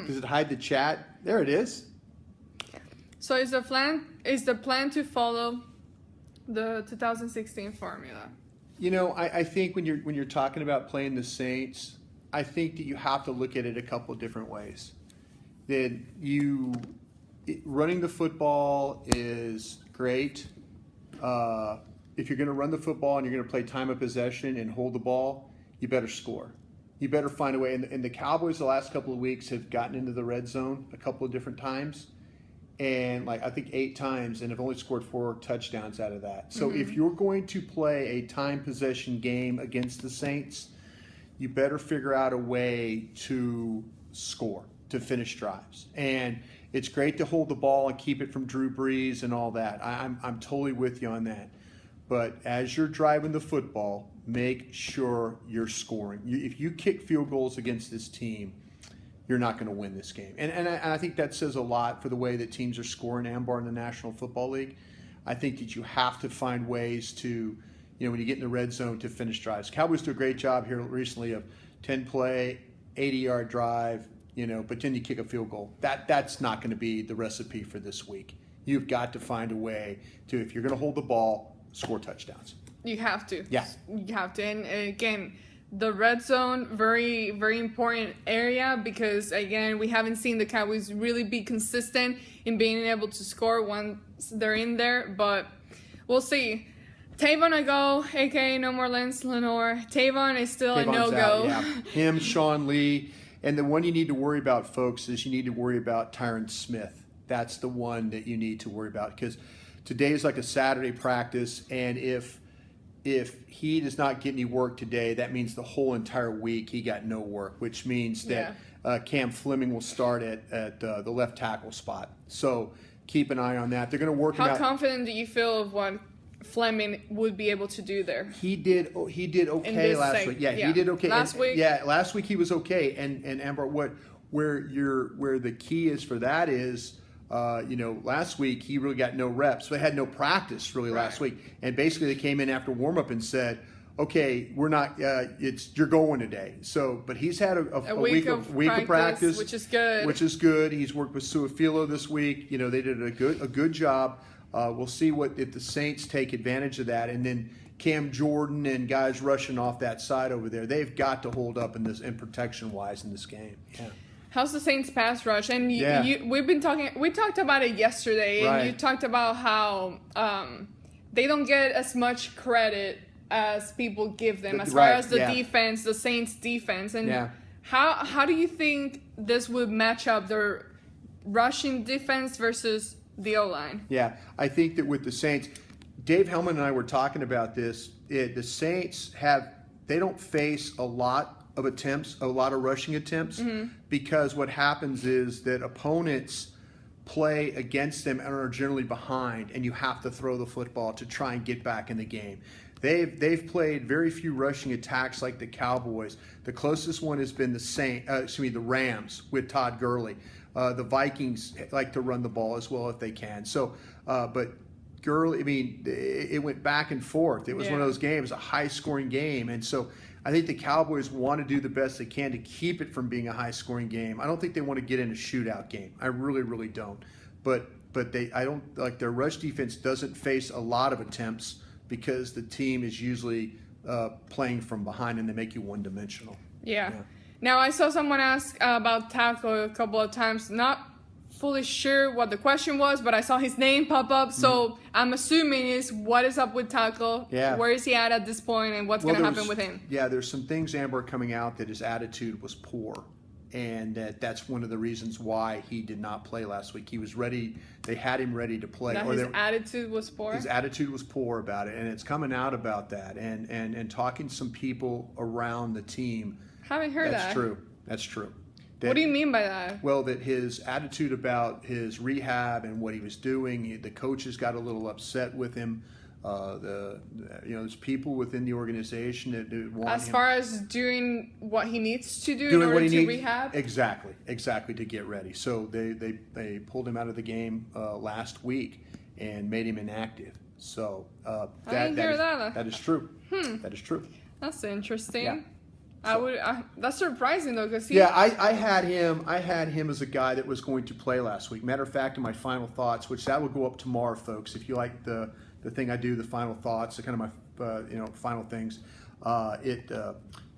Does it hide the chat? There it is. So is the plan to follow the 2016 formula? You know, I think when you're talking about playing the Saints, I think that you have to look at it a couple of different ways. That running the football is great. If you're going to run the football and you're going to play time of possession and hold the ball, you better score. You better find a way. And the Cowboys the last couple of weeks have gotten into the red zone a couple of different times. And I think 8 times, and have only scored 4 touchdowns out of that. So if you're going to play a time possession game against the Saints, you better figure out a way to score, to finish drives. And it's great to hold the ball and keep it from Drew Brees and all that. I'm totally with you on that. But as you're driving the football, make sure you're scoring. If you kick field goals against this team, you're not going to win this game. And I think that says a lot for the way that teams are scoring, Ambar, in the National Football League. I think that you have to find ways to, when you get in the red zone, to finish drives. Cowboys do a great job here recently of 10-play, 80-yard drive, but then you kick a field goal. That's not going to be the recipe for this week. You've got to find a way to, if you're going to hold the ball, score touchdowns. You have to. Yeah. You have to. And again, the red zone, very, very important area because, again, we haven't seen the Cowboys really be consistent in being able to score once they're in there, but we'll see. Tavon a go, a.k.a. no more Lance Lenore. Tavon is still a no-go. Yeah. Him, Sean Lee. And the one you need to worry about, folks, is you need to worry about Tyron Smith. That's the one that you need to worry about because today is like a Saturday practice, and if he does not get any work today, that means the whole entire week he got no work, which means that Cam Fleming will start at the left tackle spot. So keep an eye on that. They're going to work. How confident do you feel of what Fleming would be able to do there? He did okay last week. Yeah, he did okay. Last week? Yeah, last week he was okay. And Amber, where the key is for that is, last week he really got no reps. So they had no practice really last week. And basically they came in after warm-up and said, okay, we're not, you're going today. So, but he's had a week of practice, which is good. He's worked with Suafilo this week. They did a good job. We'll see if the Saints take advantage of that. And then Cam Jordan and guys rushing off that side over there, they've got to hold up in protection-wise in this game. Yeah. How's the Saints pass rush? And we talked about it yesterday, and you talked about how they don't get as much credit as people give them as far as the defense, the Saints defense. And how do you think this would match up, their rushing defense versus the O-line? Yeah, I think that with the Saints, Dave Hellman and I were talking about this. The Saints they don't face a lot of attempts, a lot of rushing attempts, because what happens is that opponents play against them and are generally behind, and you have to throw the football to try and get back in the game. They've played very few rushing attacks like the Cowboys. The closest one has been the Rams with Todd Gurley. The Vikings like to run the ball as well if they can. So, but Gurley, it went back and forth. It was one of those games, a high-scoring game, and so I think the Cowboys want to do the best they can to keep it from being a high-scoring game. I don't think they want to get in a shootout game. I really, really don't. But I don't like their rush defense doesn't face a lot of attempts because the team is usually playing from behind and they make you one-dimensional. Yeah. Now I saw someone ask about tackle a couple of times. Not fully sure what the question was, but I saw his name pop up, so I'm assuming is what is up with tackle? Yeah. Where is he at this point, and what's going to happen with him? Yeah, there's some things, Amber, coming out that his attitude was poor, and that's one of the reasons why he did not play last week. He was ready. They had him ready to play. His attitude was poor? His attitude was poor about it, and it's coming out about that. And talking to some people around the team. Haven't heard that. That's true. What do you mean by that? Well, that his attitude about his rehab and what he was doing, the coaches got a little upset with him. There's people within the organization that want him. As far as doing what he needs to do in order to rehab? Exactly, to get ready. So they pulled him out of the game last week and made him inactive. So I didn't hear that. That is true. That is true. That's interesting. Yeah. That's surprising though, because I had him as a guy that was going to play last week. Matter of fact, in my final thoughts, which that will go up tomorrow, folks. If you like the thing I do, the final thoughts, the kind of my final things,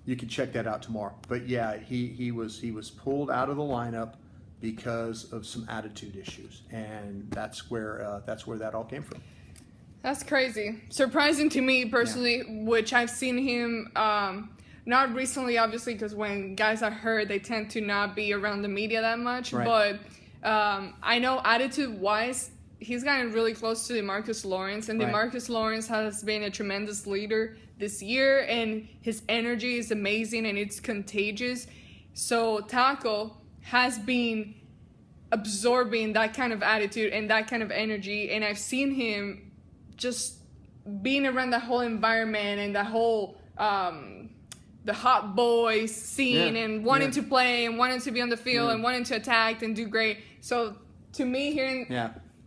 you can check that out tomorrow. But yeah, he was pulled out of the lineup because of some attitude issues, and that's where that all came from. That's crazy. Surprising to me personally, which I've seen him. Not recently, obviously, because when guys are hurt, they tend to not be around the media that much. Right. But I know attitude-wise, he's gotten really close to DeMarcus Lawrence, and DeMarcus Lawrence has been a tremendous leader this year, and his energy is amazing, and it's contagious. So Taco has been absorbing that kind of attitude and that kind of energy, and I've seen him just being around that whole environment and that whole the hot boys scene and wanting to play and wanting to be on the field and wanting to attack and do great. So to me, hearing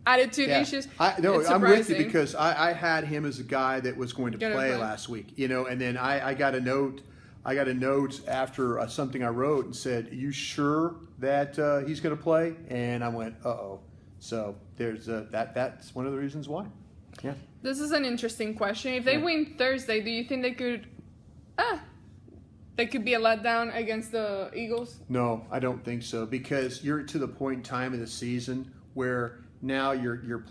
attitude issues, I'm with you, because I had him as a guy that was going to play last week, and then I got a note. After something I wrote and said, "You sure that he's going to play?" And I went, "Uh-oh." So there's that's one of the reasons why. Yeah. This is an interesting question. If they win Thursday, do you think they could? They could be a letdown against the Eagles? No, I don't think so, because you're to the point in time of the season where now you're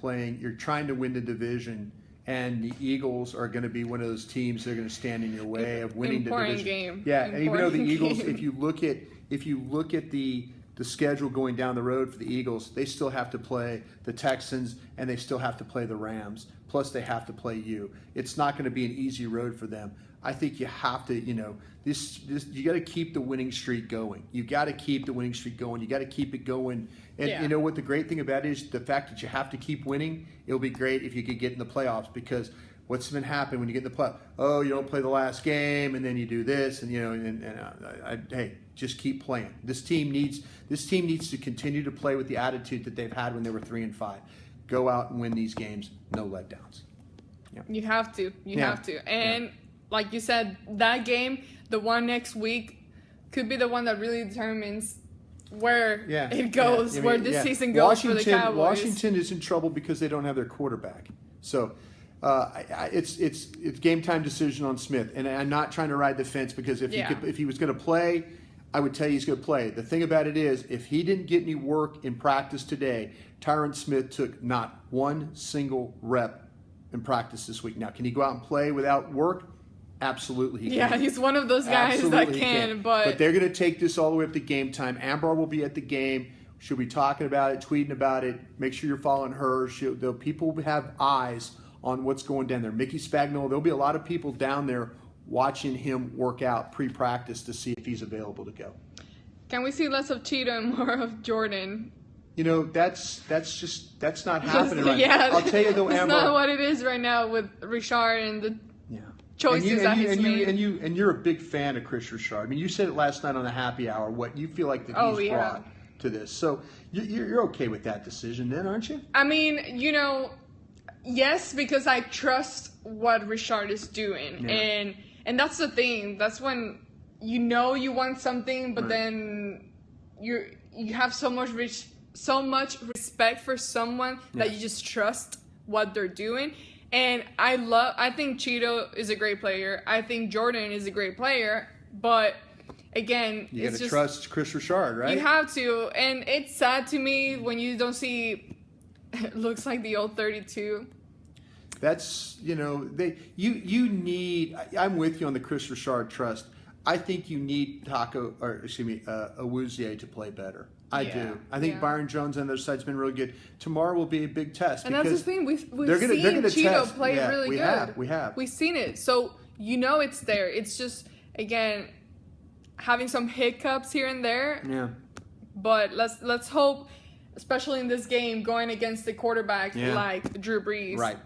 trying to win the division, and the Eagles are going to be one of those teams that are going to stand in your way of winning the division. Game. Yeah, and even though the Eagles, if you look at the schedule going down the road for the Eagles, they still have to play the Texans and they still have to play the Rams. Plus they have to play you. It's not going to be an easy road for them. I think you have to, you got to keep the winning streak going. You got to keep the winning streak going. You got to keep it going. And you know what the great thing about it is? The fact that you have to keep winning. It'll be great if you could get in the playoffs, because what's been happening when you get in the playoffs? Oh, you don't play the last game, and then you do this, and hey, just keep playing. This team needs to continue to play with the attitude that they've had when they were 3-5. Go out and win these games. No letdowns. Yeah. You have to. You have to. And like you said, that game, the one next week, could be the one that really determines where it goes, where this season goes for the Cowboys. Washington is in trouble because they don't have their quarterback. So it's game time decision on Smith. And I'm not trying to ride the fence, because if he was going to play, I would tell you he's going to play. The thing about it is, if he didn't get any work in practice today, Tyron Smith took not one single rep in practice this week. Now, can he go out and play without work? Absolutely he can. Yeah, he's one of those guys that can. But they're going to take this all the way up to game time. Amber will be at the game. She'll be talking about it, tweeting about it. Make sure you're following her. People will have eyes on what's going down there. Mickey Spagnuolo, there'll be a lot of people down there watching him work out pre-practice to see if he's available to go. Can we see less of Cheetah and more of Jordan? That's not happening right now. I'll tell you though, Amber. It's not what it is right now with Richard and the choices that he's made. And you're a big fan of Chris Richard. I mean, you said it last night on the happy hour, what you feel like that he's brought to this. So you're okay with that decision then, aren't you? I mean, yes, because I trust what Richard is doing. Yeah. And that's the thing. That's when you want something, but then you have so much respect for someone that you just trust what they're doing. And I think Cheeto is a great player. I think Jordan is a great player. But again, you got to trust Chris Richard, right? You have to. And it's sad to me when you don't see, it looks like the old 32. That's, you need, I'm with you on the Chris Richard trust. I think you need Awuzie to play better. I do. I think Byron Jones on the other side's been really good. Tomorrow will be a big test. And that's the thing. We've seen Cheeto play really good. We have. We've seen it. So, it's there. It's just, again, having some hiccups here and there. Yeah. But let's hope, especially in this game, going against the quarterback like Drew Brees. Right.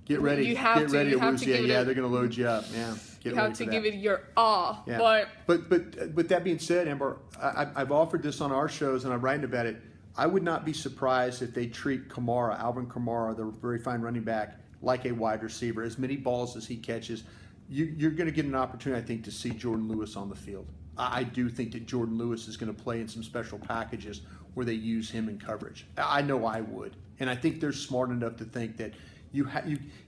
Get ready. You have to. Awuzie. Yeah, they're going to load you up. Yeah. You have to give it your all. Yeah. But that being said, Amber, I've offered this on our shows, and I'm writing about it. I would not be surprised if they treat Alvin Kamara, the very fine running back, like a wide receiver. As many balls as he catches, you're going to get an opportunity, I think, to see Jordan Lewis on the field. I do think that Jordan Lewis is going to play in some special packages where they use him in coverage. I know I would, and I think they're smart enough to think that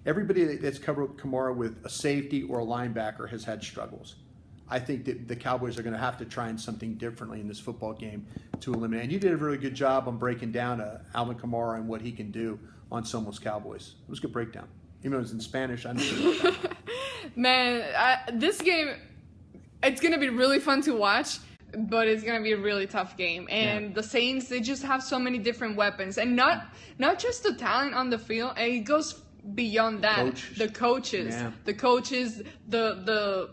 everybody that's covered Kamara with a safety or a linebacker has had struggles. I think that the Cowboys are going to have to try something differently in this football game to eliminate. And you did a really good job on breaking down Alvin Kamara and what he can do on Somos Cowboys. It was a good breakdown. Even though it was in Spanish, I understood that. Man, this game, it's going to be really fun to watch, but it's going to be a really tough game. And the Saints, they just have so many different weapons. And not just the talent on the field, it goes beyond that. The coaches, the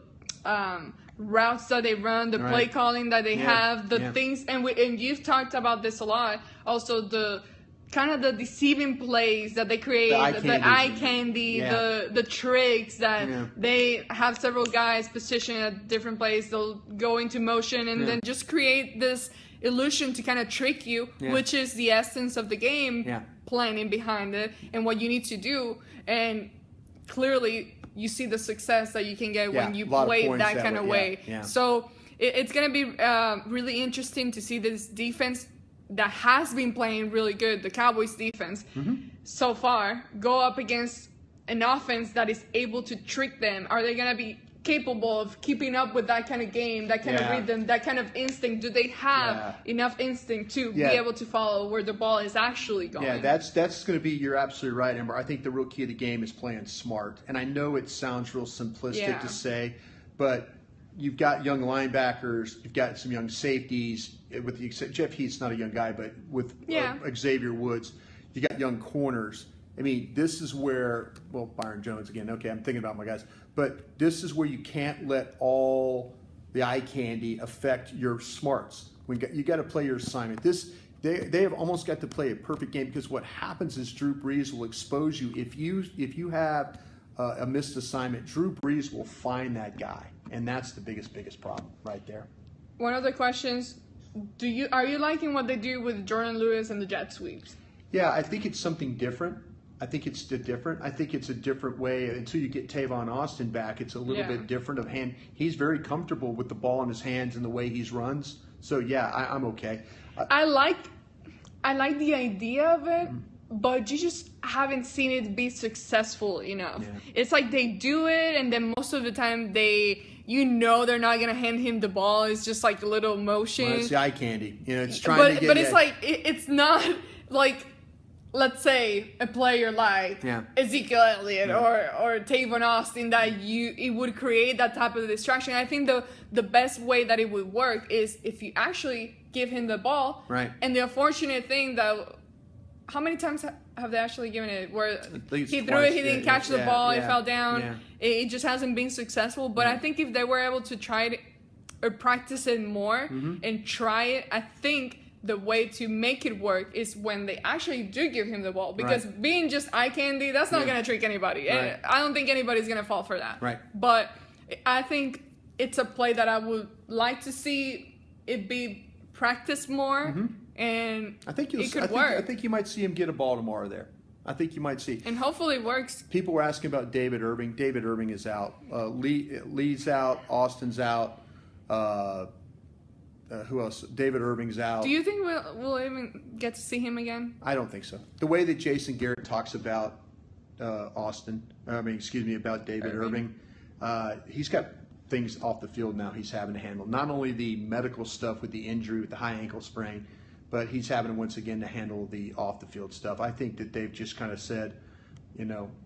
routes that they run, the play calling that they have, the things. And you've talked about this a lot. Also, the kind of the deceiving plays that they create, the eye candy, the tricks that they have several guys positioned at different places. They'll go into motion and then just create this illusion to kind of trick you, which is the essence of the game, planning behind it and what you need to do. And clearly you see the success that you can get when you play that kind of way. So it's going to be really interesting to see this defense that has been playing really good, the Cowboys defense, so far, go up against an offense that is able to trick them. Are they going to be capable of keeping up with that kind of game, that kind of rhythm, that kind of instinct? Do they have enough instinct to be able to follow where the ball is actually going? Yeah, that's going to be, you're absolutely right, Amber. I think the real key of the game is playing smart. And I know it sounds real simplistic to say, but you've got young linebackers, you've got some young safeties, with the Jeff Heath's not a young guy, but with Xavier Woods, you got young corners. I mean, this is where, Byron Jones again, okay, I'm thinking about my guys, but this is where you can't let all the eye candy affect your smarts. You got to play your assignment. They have almost got to play a perfect game, because what happens is Drew Brees will expose you. If you have a missed assignment, Drew Brees will find that guy, and that's the biggest problem right there. One of the questions: are you liking what they do with Jordan Lewis and the jet sweeps? Yeah, I think it's something different. I think it's different. I think it's a different way. Until you get Tavon Austin back, it's a little bit different of hand. He's very comfortable with the ball in his hands and the way he runs. So yeah, I'm okay. I like the idea of it, but you just haven't seen it be successful enough. Yeah. It's like they do it, and then most of the time they're not gonna hand him the ball. It's just like a little motion. Well, it's the eye candy. It's trying to get. But it's like it's not like, let's say, a player like Ezekiel Elliott or Tavon Austin that it would create that type of distraction. I think the best way that it would work is if you actually give him the ball. Right. And the unfortunate thing that, how many times have they actually given it where he threw it, he didn't catch the ball, it fell down. It just hasn't been successful. But I think if they were able to try it or practice it more and try it, I think the way to make it work is when they actually do give him the ball. Because being just eye candy, that's not going to trick anybody. Right. I don't think anybody's going to fall for that. Right. But I think it's a play that I would like to see it be practiced more. And I think it could work. I think you might see him get a ball tomorrow there. I think you might see. And hopefully it works. People were asking about David Irving. David Irving is out. Lee's out. Austin's out. Who else? David Irving's out. Do you think we'll even get to see him again? I don't think so. The way that Jason Garrett talks about about David Irving, he's got things off the field now he's having to handle. Not only the medical stuff with the injury, with the high ankle sprain, but he's having once again to handle the off the field stuff. I think that they've just kind of said,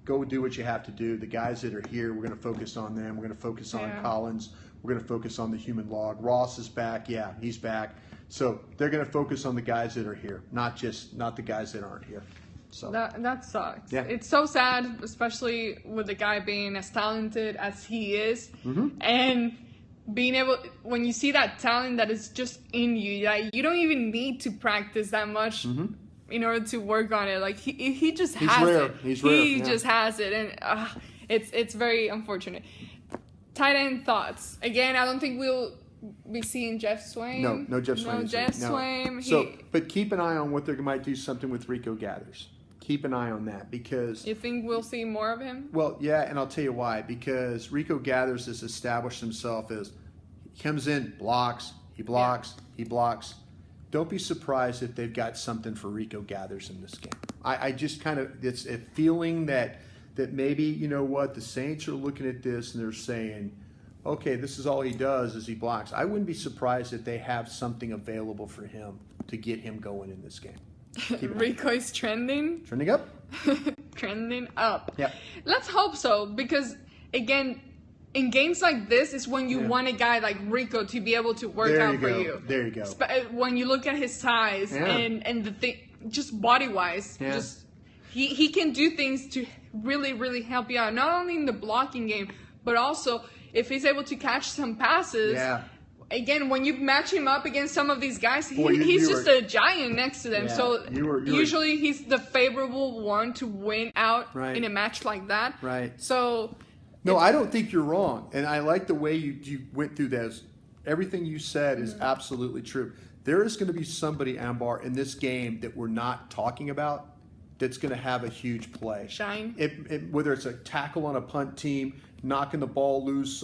go do what you have to do. The guys that are here, we're going to focus on them. We're going to focus on Collins. We're going to focus on the human log. Ross is back. Yeah, he's back. So they're going to focus on the guys that are here, not the guys that aren't here. So that sucks. Yeah. It's so sad, especially with the guy being as talented as he is, and being able, when you see that talent that is just in you, like you don't even need to practice that much in order to work on it. Like he just has it. He's rare. He just has it, and it's very unfortunate. Tight end thoughts. Again, I don't think we'll be seeing Jeff Swaim. No Jeff Swaim. No Jeff Swaim. But keep an eye on what they might do something with Rico Gathers. Keep an eye on that because... You think we'll see more of him? Well, yeah, and I'll tell you why. Because Rico Gathers has established himself as he comes in, blocks, he blocks, he blocks. Don't be surprised if they've got something for Rico Gathers in this game. I just kind of, it's a feeling that maybe, you know what, the Saints are looking at this and they're saying, okay, this is all he does is he blocks. I wouldn't be surprised if they have something available for him to get him going in this game. Rico is trending? Trending up? Trending up. Yeah. Let's hope so because, again, in games like this is when you want a guy like Rico to be able to work out for you. There you go. When you look at his size and the thing, just body wise, just he can do things to really, really help you out. Not only in the blocking game, but also if he's able to catch some passes. Yeah. Again, when you match him up against some of these guys, he's just a giant next to them. Yeah, so usually he's the favorable one to win out in a match like that. Right. So. No, I don't think you're wrong. And I like the way you went through those. Everything you said is absolutely true. There is going to be somebody, Ambar, in this game that we're not talking about that's going to have a huge play. Shine. Whether it's a tackle on a punt team, knocking the ball loose,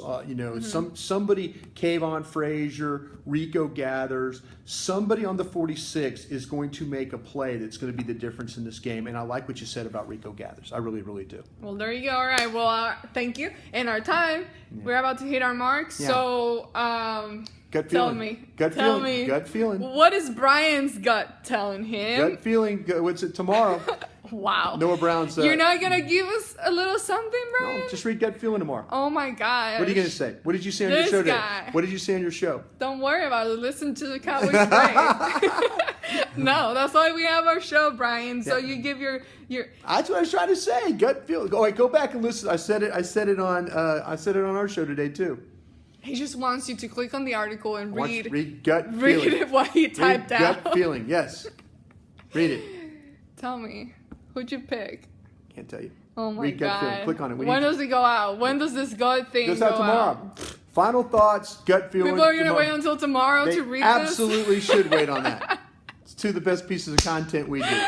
somebody, Kayvon Frazier, Rico Gathers, somebody on the 46 is going to make a play that's going to be the difference in this game. And I like what you said about Rico Gathers. I really, really do. Well, there you go. All right. Well, thank you. In our time, we're about to hit our mark. Yeah. So, gut feeling. Tell me. Gut feeling. What is Brian's gut telling him? Gut feeling. What's it tomorrow? Wow. Noah Brown said. You're not going to give us a little something, Brian? No, just read gut feeling tomorrow. Oh, my gosh. What are you going to say? What did you say on your show today? What did you say on your show? Don't worry about it. Listen to the Cowboys play. No, that's why we have our show, Brian. So you give your. That's what I was trying to say. Gut feeling. Go back and listen. I said it on our show today too. He just wants you to click on the article and read gut feeling. Read what he typed out. Gut feeling. Yes. Read it. Tell me. Who'd you pick? Can't tell you. Oh my God. God. Feeling. Click on it. When does it go out? When does this gut thing go out? Goes out tomorrow. Final thoughts, gut feeling. People are going to wait until tomorrow to read this? Absolutely should wait on that. It's two of the best pieces of content we do.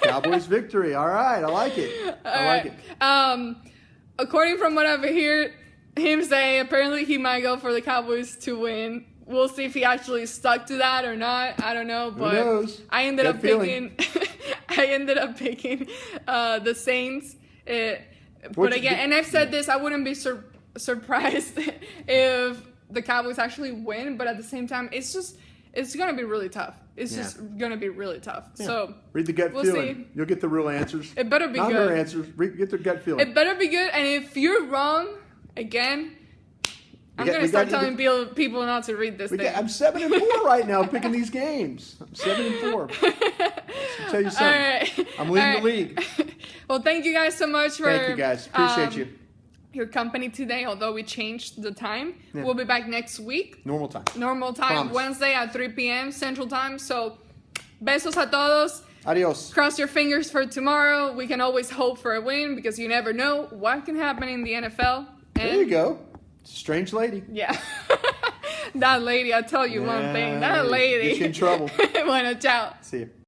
Cowboys victory. All right. I like it. I like it. According from what I've heard him say, apparently he might go for the Cowboys to win. We'll see if he actually stuck to that or not. I don't know, but who knows? I ended up picking the Saints. But again, and I've said this, I wouldn't be surprised if the Cowboys actually win. But at the same time, it's gonna be really tough. It's just gonna be really tough. Yeah. So read the gut feeling. See. You'll get the real answers. It better be Not good. Not answers. Get the gut feeling. It better be good. And if you're wrong, again. I'm going to start telling people not to read this thing. I'm 7-4 right now picking these games. I'm 7-4. I'll tell you something. All right. I'm leading the league. Well, thank you guys so much for... Thank you guys. Appreciate you. Your company today, although we changed the time. Yeah. We'll be back next week. Normal time. Promise. Wednesday at 3 p.m. Central Time. So, besos a todos. Adios. Cross your fingers for tomorrow. We can always hope for a win because you never know what can happen in the NFL. There you go. It's a strange lady. Yeah. That lady, I'll tell you one thing. That lady. Gets you in trouble. Bueno, ciao. See you.